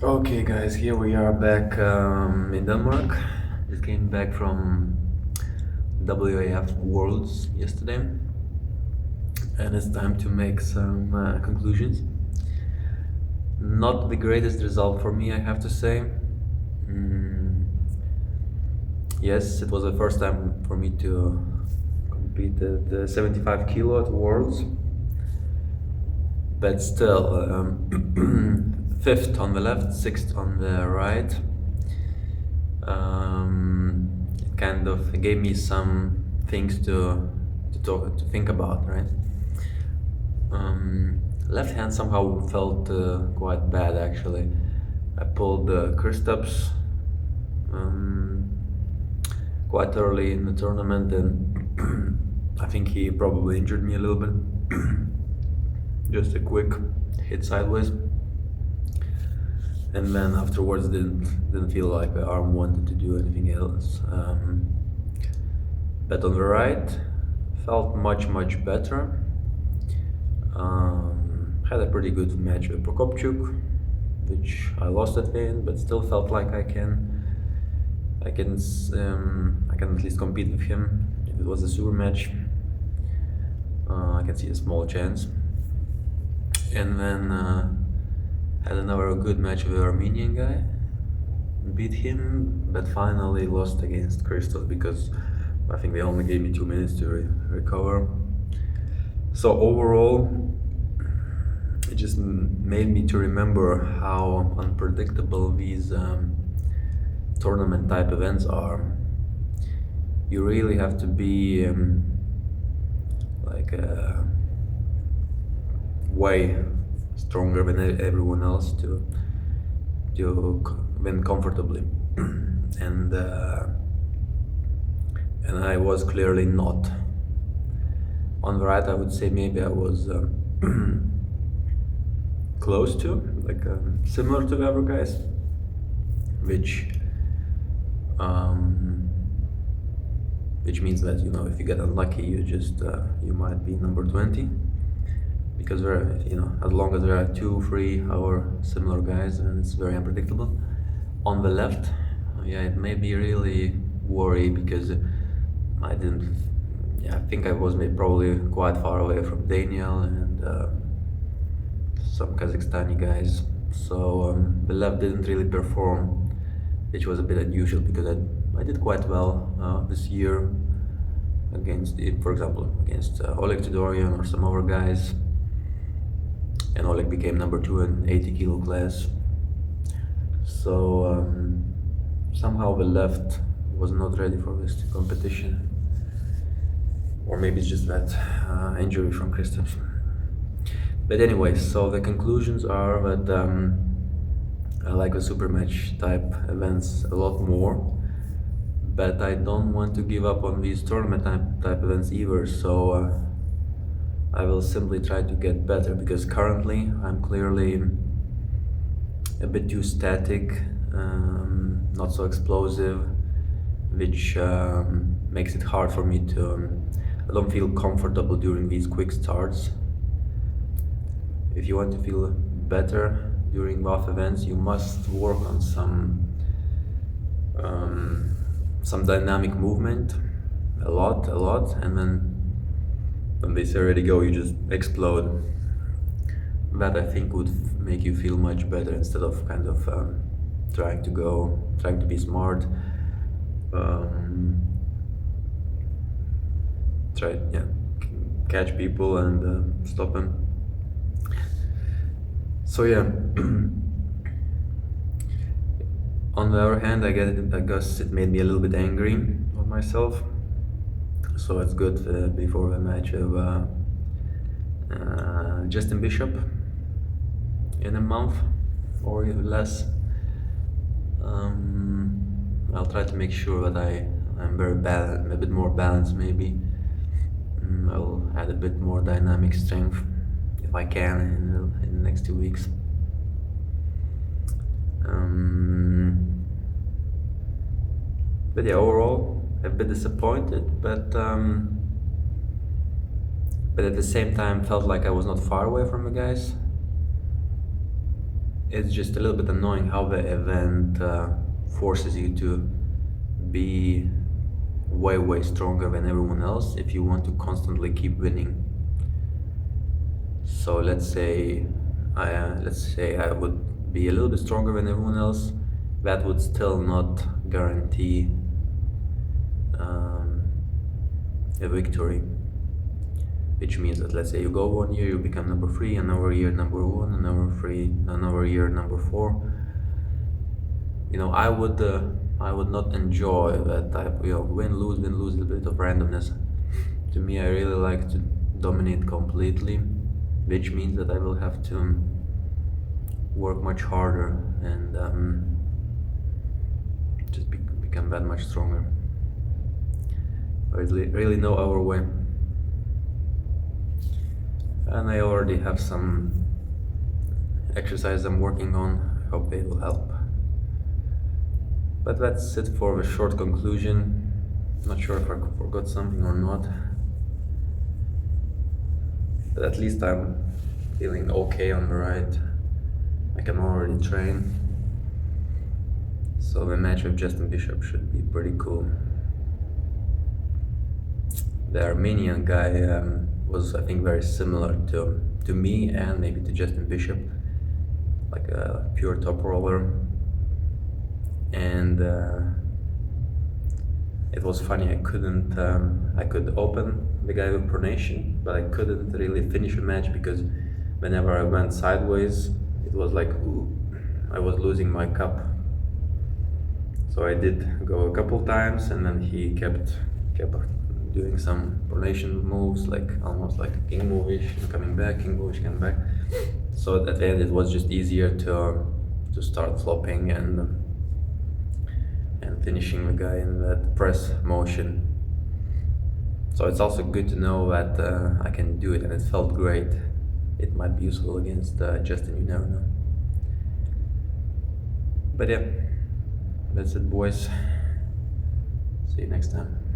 Okay, guys, here we are back in Denmark. Just came back from WAF Worlds yesterday, and it's time to make some conclusions. Not the greatest result for me, I have to say. Mm, yes, it was the first time for me to compete at the 75 kilo at Worlds, but still, fifth on the left, sixth on the right. It kind of gave me some things to think about, right? Left hand somehow felt quite bad actually. I pulled the Kristaps um, quite early in the tournament, and I think he probably injured me a little bit. Just a quick hit sideways, and then afterwards didn't feel like the arm wanted to do anything else. But on the right, felt much better. Had a pretty good match with Prokopchuk, which I lost at the end, but still felt like I can at least compete with him. If it was a super match, I can see a small chance. And then had another good match with the Armenian guy, beat him, but finally lost against Christos because I think they only gave me 2 minutes to recover. So overall, it just made me to remember how unpredictable these tournament type events are. You really have to be like way stronger than everyone else to win comfortably, and I was clearly not. On the right, I would say maybe I was close to, like similar to the other guys, which means that if you get unlucky, you just you might be number 20, because as long as there are 2, 3 or similar guys, then it's very unpredictable. On the left, yeah, it made me really worry because I didn't. Yeah, I think I was probably quite far away from Daniel and some Kazakhstani guys. So the left didn't really perform, which was a bit unusual because I did quite well this year against, for example, against Oleg Tudorian or some other guys. And Oleg became number 2 in 80 kilo class. So somehow the left was not ready for this competition. Or maybe it's just that injury from Kristaps. But anyway, so the conclusions are that I like the super match type events a lot more, but I don't want to give up on these tournament type events either, so I will simply try to get better, because currently I'm clearly a bit too static, not so explosive, which makes it hard for me to I don't feel comfortable during these quick starts. If you want to feel better during WAF events, you must work on some dynamic movement, a lot, and then when they say ready go, you just explode. That I think would make you feel much better, instead of kind of trying to be smart. Catch people and stop them. So yeah. On the other hand, I guess it made me a little bit angry on myself. So it's good before the match of Justin Bishop in a month or even less. I'll try to make sure that I'm very balanced, a bit more balanced maybe. I'll add a bit more dynamic strength if I can in the next 2 weeks. But yeah, overall, a bit disappointed, but at the same time felt like I was not far away from the guys. it's just a little bit annoying how the event forces you to be way stronger than everyone else if you want to constantly keep winning. So let's say I would be a little bit stronger than everyone else. That would still not guarantee a victory. Which means that, let's say you go 1 year, you become number 3, another year number 1, another year number 4. You know, I would not enjoy that type. You know, win lose, a little bit of randomness. To me, I really like to dominate completely, which means that I will have to work much harder and just become that much stronger. I really know our way. And I already have some exercises I'm working on. I hope they will help. But that's it for the short conclusion. Not sure if I forgot something or not. But at least I'm feeling okay on the ride. I can already train. So the match with Justin Bishop should be pretty cool. The Armenian guy was, I think, very similar to me and maybe to Justin Bishop, like a pure top roller. And it was funny, I could open the guy with pronation, but I couldn't really finish the match because whenever I went sideways, it was like, ooh, I was losing my cup. So I did go a couple times, and then he kept doing some pronation moves, like almost like a king movish, coming back, king movish, coming back. So at the end, it was just easier to start flopping and finishing the guy in that press motion. So it's also good to know that I can do it, and it felt great. It might be useful against Justin, you never know. But yeah, that's it, boys. See you next time.